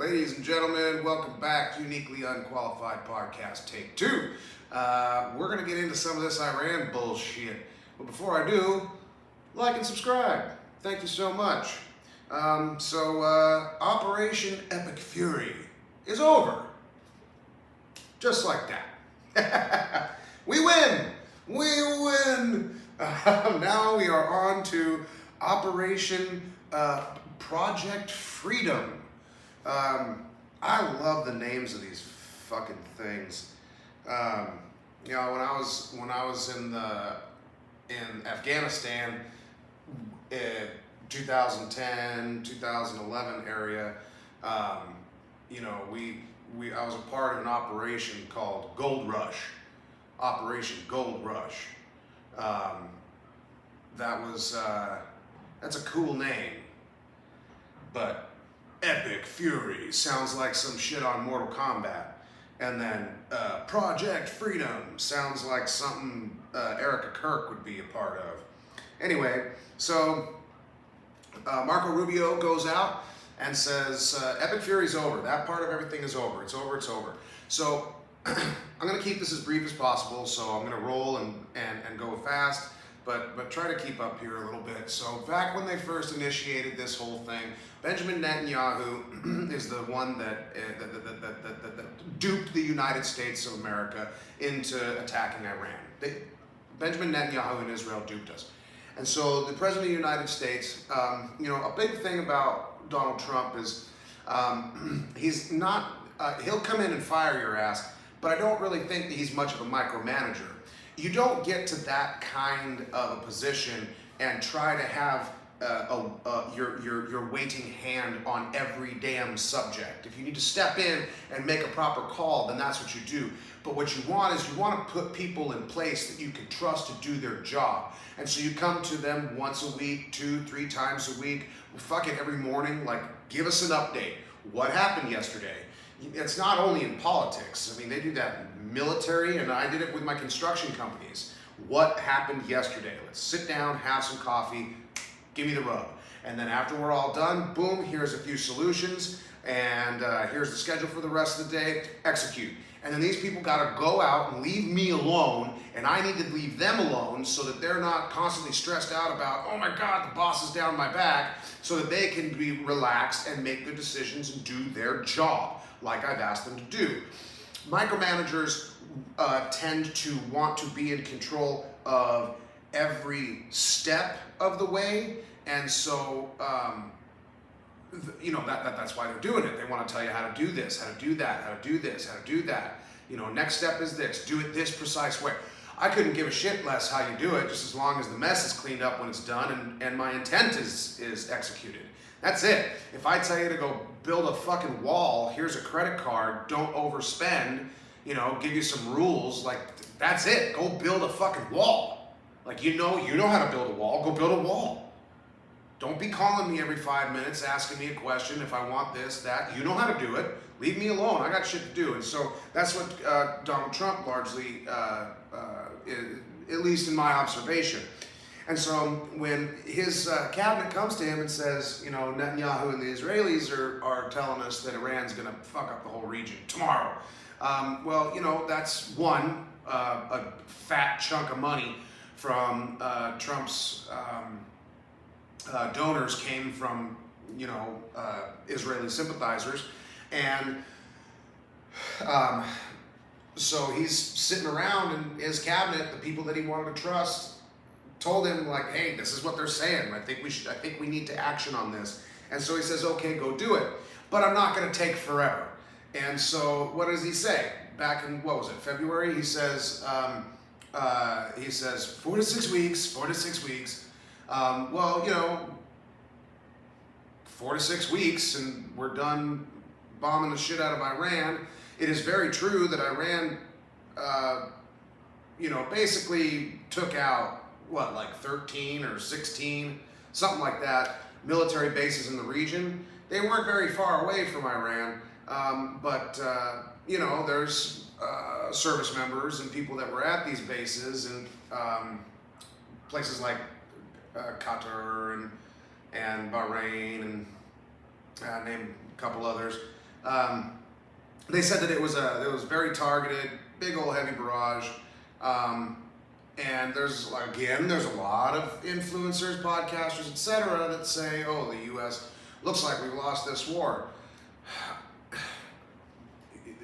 Ladies and gentlemen, welcome back to Uniquely Unqualified Podcast Take Two. We're going to get into some of this Iran bullshit. But before I do, like and subscribe. Thank you so much. Operation Epic Fury is over. Just like that. We win! We win! Now we are on to Operation Project Freedom. I love the names of these fucking things. When I was in Afghanistan, 2010, 2011 area, I was a part of an operation called Gold Rush, Operation Gold Rush. That's a cool name, but Epic Fury sounds like some shit on Mortal Kombat. And then Project Freedom sounds like something Erica Kirk would be a part of. Anyway, so Marco Rubio goes out and says, Epic Fury's over. That part of everything is over. It's over, it's over. So I'm going to keep this as brief as possible, so I'm going to roll and go fast. But try to keep up here a little bit. So back when they first initiated this whole thing, Benjamin Netanyahu is the one that duped the United States of America into attacking Iran. Benjamin Netanyahu and Israel duped us. And so the President of the United States, a big thing about Donald Trump is he's not, he'll come in and fire your ass, but I don't really think that he's much of a micromanager. You don't get to that kind of a position and try to have your waiting hand on every damn subject. If you need to step in and make a proper call, then that's what you do. But what you want is you want to put people in place that you can trust to do their job. And so you come to them once a week, 2-3 times a week, fuck it, every morning, like, give us an update. What happened yesterday? It's not only in politics. I mean, they do that in military, and I did it with my construction companies. What happened yesterday? Let's sit down, have some coffee, give me the rub. And then after we're all done, boom, here's a few solutions, and here's the schedule for the rest of the day, execute. And then these people gotta go out and leave me alone, and I need to leave them alone so that they're not constantly stressed out about, oh my God, the boss is down my back, so that they can be relaxed and make good decisions and do their job like I've asked them to do. Micromanagers tend to want to be in control of every step of the way, and so that's why they're doing it. They want to tell you how to do this, how to do that, how to do this, how to do that. Next step is this. Do it this precise way. I couldn't give a shit less how you do it, just as long as the mess is cleaned up when it's done and my intent is executed. That's it. If I tell you to go build a fucking wall, here's a credit card, don't overspend, give you some rules, like, that's it. Go build a fucking wall. Like, you know how to build a wall, go build a wall. Don't be calling me every 5 minutes, asking me a question if I want this, that. You know how to do it. Leave me alone. I got shit to do. And so that's what Donald Trump largely, at least in my observation. And so when his cabinet comes to him and says, Netanyahu and the Israelis are telling us that Iran's going to fuck up the whole region tomorrow. That's one, a fat chunk of money from Trump's donors came from, Israeli sympathizers. And so he's sitting around, and his cabinet, the people that he wanted to trust, told him, like, hey, this is what they're saying. I think we need to action on this. And so he says, okay, go do it. But I'm not going to take forever. And so what does he say? Back in, February? He says 4 to 6 weeks, 4 to 6 weeks. 4 to 6 weeks, and we're done bombing the shit out of Iran. It is very true that Iran, basically took out, 13 or 16, something like that, military bases in the region. They weren't very far away from Iran, but there's service members and people that were at these bases and places like Qatar and Bahrain and name a couple others. They said that it was very targeted, big old heavy barrage. And there's a lot of influencers, podcasters, etc. that say, oh, the U.S. looks like we've lost this war.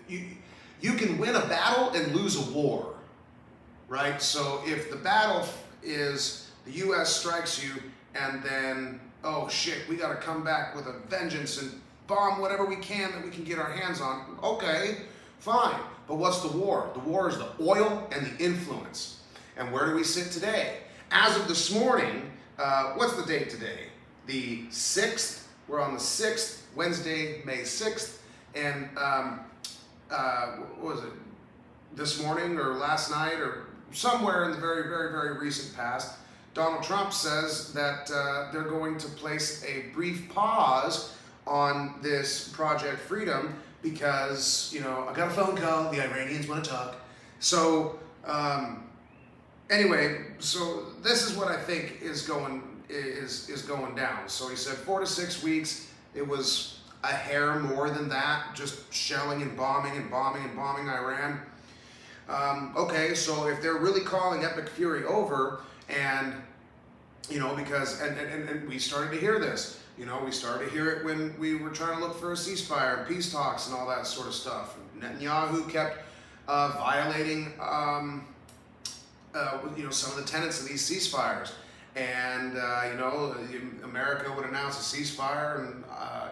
You can win a battle and lose a war, right? So if the battle is the U.S. strikes you and then, oh shit, we got to come back with a vengeance and bomb whatever we can that we can get our hands on. Okay, fine. But what's the war? The war is the oil and the influence. And where do we sit today? As of this morning, what's the date today? The 6th. We're on the 6th, Wednesday, May 6th. And what was it? This morning or last night or somewhere in the very, very, very recent past, Donald Trump says that they're going to place a brief pause on this Project Freedom because, I got a phone call, the Iranians want to talk. So, anyway, so this is what I think is going down. So he said 4 to 6 weeks. It was a hair more than that, just shelling and bombing Iran. Okay, so if they're really calling Epic Fury over, and because and we started to hear this. We started to hear it when we were trying to look for a ceasefire and peace talks and all that sort of stuff. Netanyahu kept violating, some of the tenets of these ceasefires. And, America would announce a ceasefire and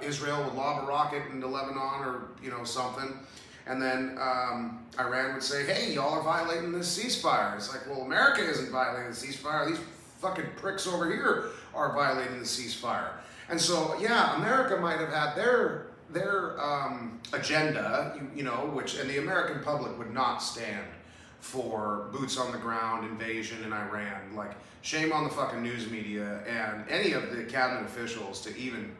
Israel would lob a rocket into Lebanon or, something. And then Iran would say, hey, y'all are violating this ceasefire. It's like, well, America isn't violating the ceasefire. These fucking pricks over here are violating the ceasefire. And so, yeah, America might have had their agenda, and the American public would not stand for boots on the ground invasion in Iran. Like, shame on the fucking news media and any of the cabinet officials to even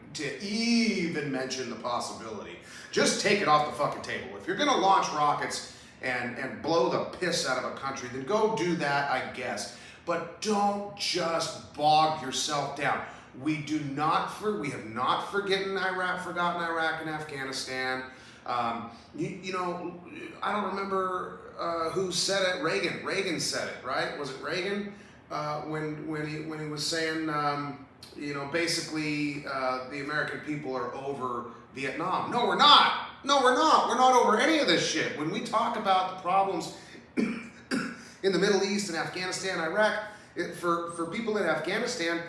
mention the possibility. Just take it off the fucking table. If you're gonna launch rockets and blow the piss out of a country, then go do that, I guess. But don't just bog yourself down. We have not forgotten Iraq and Afghanistan. I don't remember who said it. Reagan said it, right? Was it Reagan? When he was saying, basically the American people are over Vietnam. No, we're not. We're not over any of this shit. When we talk about the problems in the Middle East and Afghanistan, Iraq, for people in Afghanistan,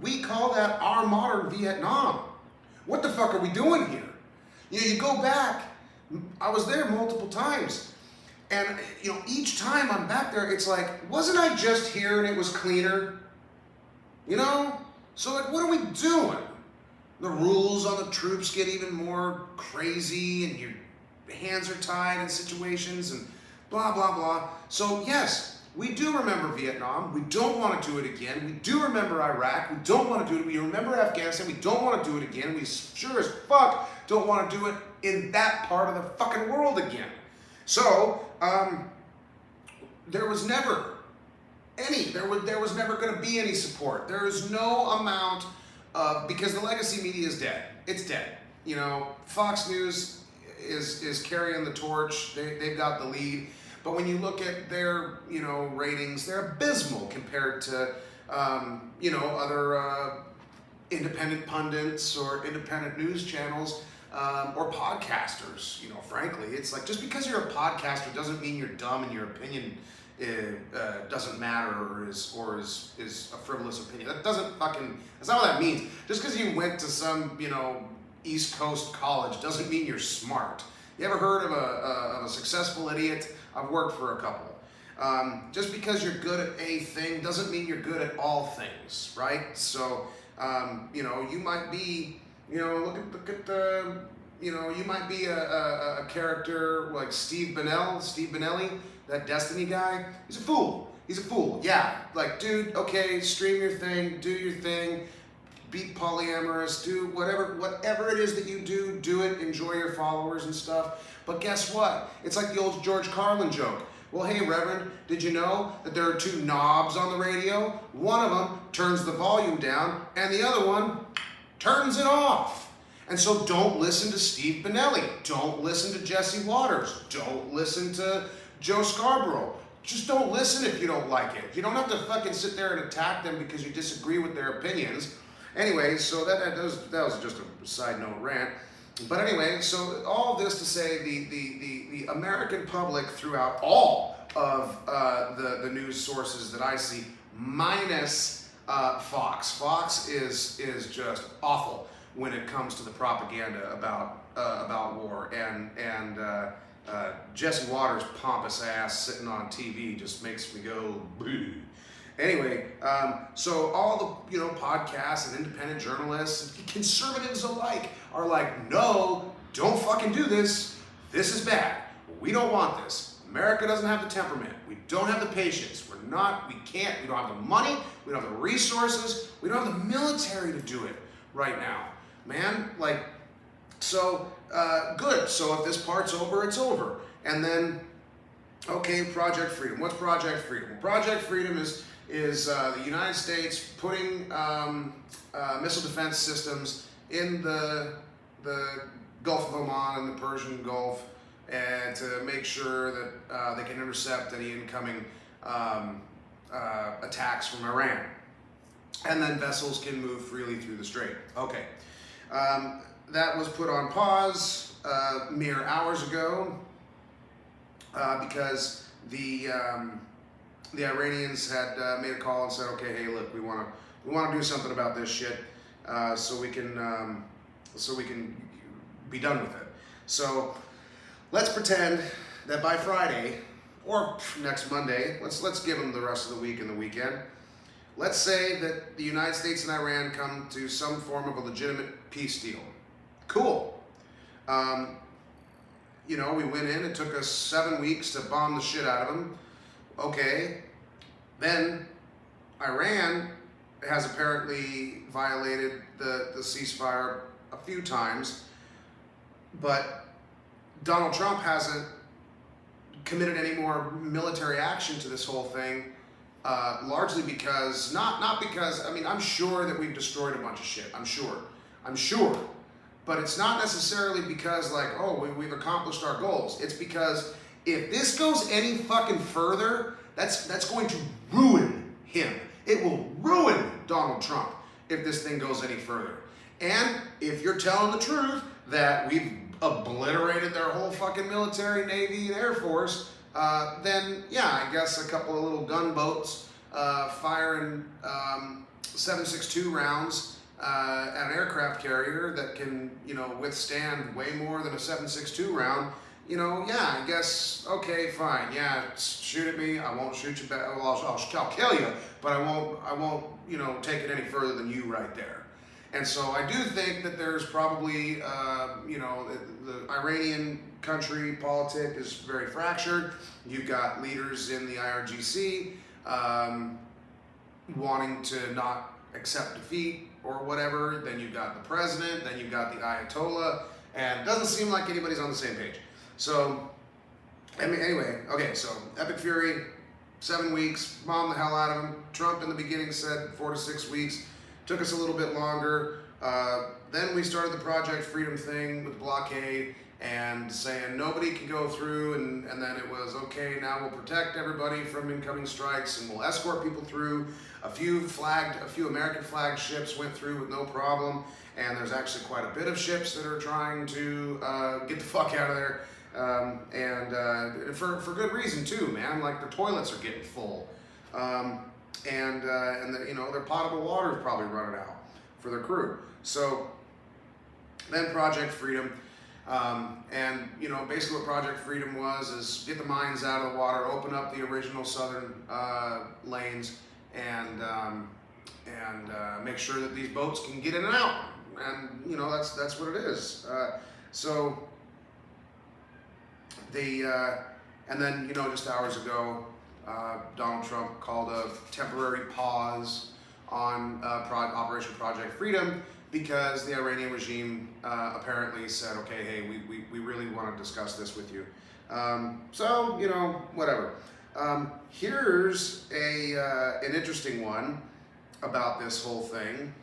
we call that our modern Vietnam. What the fuck are we doing here? You go back. I was there multiple times. And, each time I'm back there, it's like, wasn't I just here and it was cleaner? So, what are we doing? The rules on the troops get even more crazy and your hands are tied in situations and blah, blah, blah. So, yes, we do remember Vietnam. We don't want to do it again. We do remember Iraq. We don't want to do it. We remember Afghanistan. We don't want to do it again. We sure as fuck don't want to do it in that part of the fucking world again. So, there was never going to be any support. There is no amount of, because the legacy media is dead. It's dead. Fox News is carrying the torch. They've got the lead. But when you look at their, ratings, they're abysmal compared to, other independent pundits or independent news channels. Or podcasters, frankly. It's like, just because you're a podcaster doesn't mean you're dumb and your opinion doesn't matter or is a frivolous opinion. That's not what that means. Just because you went to some, East Coast college doesn't mean you're smart. You ever heard of a successful idiot? I've worked for a couple. Just because you're good at a thing doesn't mean you're good at all things, right? So, you might be, look at the, you might be a character like Steve Benelli, that Destiny guy. He's a fool. Yeah, like, dude, okay, stream your thing, do your thing, be polyamorous, do whatever it is that you do it, enjoy your followers and stuff. But guess what? It's like the old George Carlin joke. Well, hey, Reverend, did you know that there are two knobs on the radio? One of them turns the volume down, and the other one turns it off. And so don't listen to Steve Benelli. Don't listen to Jesse Waters. Don't listen to Joe Scarborough. Just don't listen if you don't like it. You don't have to fucking sit there and attack them because you disagree with their opinions. Anyway, so that was just a side note rant. But anyway, so all of this to say the American public throughout all of the news sources that I see, minus Fox. Fox is just awful when it comes to the propaganda about war, and Jesse Waters' pompous ass sitting on TV just makes me go boo. Anyway, so all the podcasts and independent journalists, conservatives alike, are like, no, don't fucking do this. This is bad. We don't want this. America doesn't have the temperament. We don't have the patience. We can't. We don't have the money. We don't have the resources. We don't have the military to do it right now, man. Like, so good. So if this part's over, it's over. And then, okay, Project Freedom. What's Project Freedom? Well, Project Freedom is the United States putting missile defense systems in the Gulf of Oman and the Persian Gulf, and to make sure that they can intercept any incoming attacks from Iran. And then vessels can move freely through the strait. Okay. That was put on pause mere hours ago because the Iranians had made a call and said, okay, hey, look, we want to do something about this shit, so we can be done with it. So let's pretend that by Friday or next Monday, let's give them the rest of the week and the weekend. Let's say that the United States and Iran come to some form of a legitimate peace deal. Cool. We went in. It took us 7 weeks to bomb the shit out of them. Okay, then Iran has apparently violated the ceasefire a few times, but Donald Trump hasn't committed any more military action to this whole thing, largely because, not because, I'm sure that we've destroyed a bunch of shit, I'm sure, but it's not necessarily because we've accomplished our goals. It's because if this goes any fucking further, that's going to ruin him. It will ruin Donald Trump if this thing goes any further. And if you're telling the truth that we've obliterated their whole fucking military, Navy, and Air Force, then yeah, I guess a couple of little gunboats firing 7.62 rounds at an aircraft carrier that can, withstand way more than a 7.62 round. Yeah, I guess, okay, fine. Yeah, shoot at me. I won't shoot you back. Well, I'll kill you, but I won't, take it any further than you right there. And so I do think that there's probably, the Iranian country politic is very fractured. You've got leaders in the IRGC wanting to not accept defeat or whatever. Then you've got the president. Then you've got the Ayatollah. And it doesn't seem like anybody's on the same page. So, anyway, okay, so Epic Fury, 7 weeks, bombed the hell out of him. Trump in the beginning said 4 to 6 weeks. Took us a little bit longer. Then we started the Project Freedom thing with blockade and saying nobody can go through, and then it was, okay, now we'll protect everybody from incoming strikes and we'll escort people through. A few American flagged ships went through with no problem, and there's actually quite a bit of ships that are trying to get the fuck out of there. And for good reason too, man. Like the toilets are getting full, and their potable water is probably running out for their crew. So then Project Freedom, and basically what Project Freedom was is get the mines out of the water, open up the original southern lanes, and make sure that these boats can get in and out. And that's what it is. And then, just hours ago, Donald Trump called a temporary pause on Operation Project Freedom because the Iranian regime apparently said, okay, hey, we really want to discuss this with you. Whatever. Here's an interesting one about this whole thing.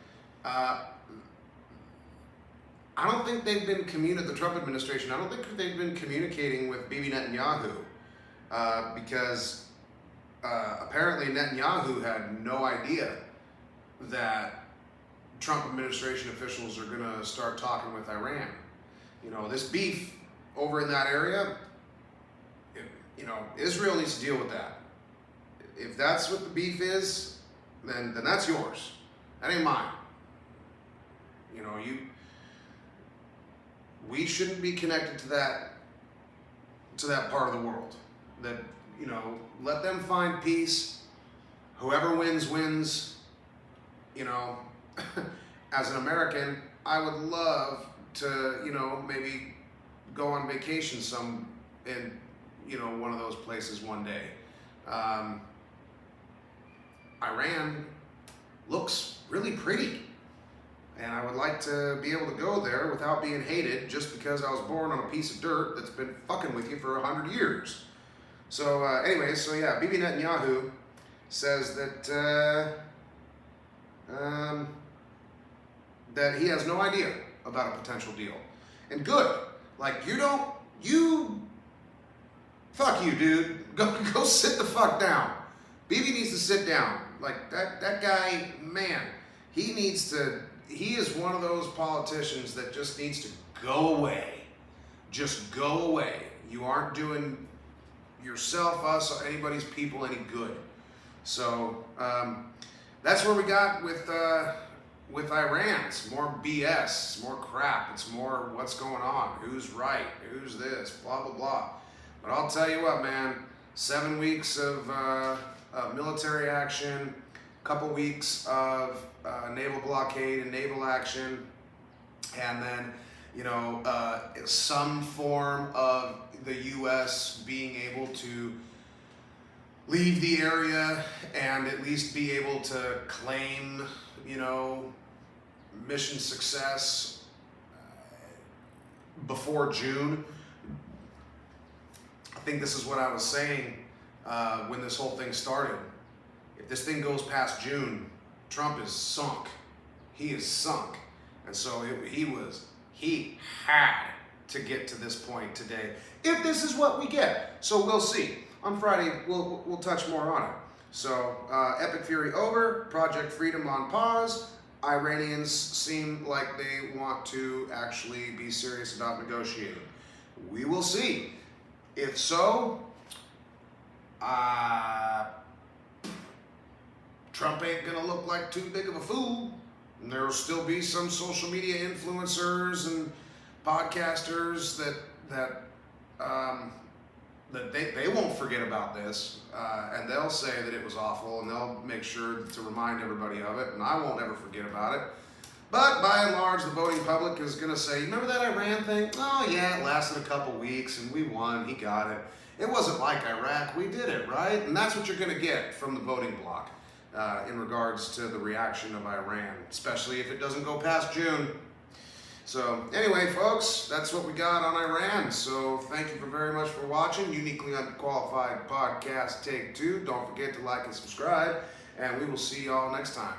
I don't think they've been the Trump administration, I don't think they've been communicating with Bibi Netanyahu because apparently Netanyahu had no idea that Trump administration officials are going to start talking with Iran. You know, this beef over in that area, you know, Israel needs to deal with that. If that's what the beef is, then that's yours. That ain't mine. You know, we shouldn't be connected to that part of the world. That, you know, let them find peace. Whoever wins, wins. You know, as an American, I would love to, you know, maybe go on vacation in, you know, one of those places one day. Iran looks really pretty. And I would like to be able to go there without being hated just because I was born on a piece of dirt that's been fucking with you for 100 years. So anyway, so yeah, Bibi Netanyahu says that that he has no idea about a potential deal. And good. Like, fuck you, dude. Go sit the fuck down. Bibi needs to sit down. Like, that guy, man, he is one of those politicians that just needs to go away. Just go away. You aren't doing yourself, us, or anybody's people any good. So, that's where we got with Iran. It's more BS, it's more crap, it's more what's going on, who's right, who's this, blah, blah, blah. But I'll tell you what, man, 7 weeks of military action, couple weeks of naval blockade and naval action, and then, you know, some form of the U.S. being able to leave the area and at least be able to claim, you know, mission success before June. I think this is what I was saying when this whole thing started. If this thing goes past June, Trump is sunk. He is sunk. And so he had to get to this point today, if this is what we get. So we'll see. On Friday, we'll touch more on it. So, Epic Fury over, Project Freedom on pause. Iranians seem like they want to actually be serious about negotiating. We will see. If so, Trump ain't gonna look like too big of a fool. And there'll still be some social media influencers and podcasters that they won't forget about this, and they'll say that it was awful, and they'll make sure to remind everybody of it, and I won't ever forget about it. But by and large, the voting public is going to say, remember that Iran thing? Oh yeah, it lasted a couple weeks, and we won, he got it. It wasn't like Iraq, we did it, right? And that's what you're going to get from the voting bloc in regards to the reaction of Iran, especially if it doesn't go past June. So anyway, folks, that's what we got on Iran. So thank you very much for watching Uniquely Unqualified Podcast Take Two. Don't forget to like and subscribe, and we will see y'all next time.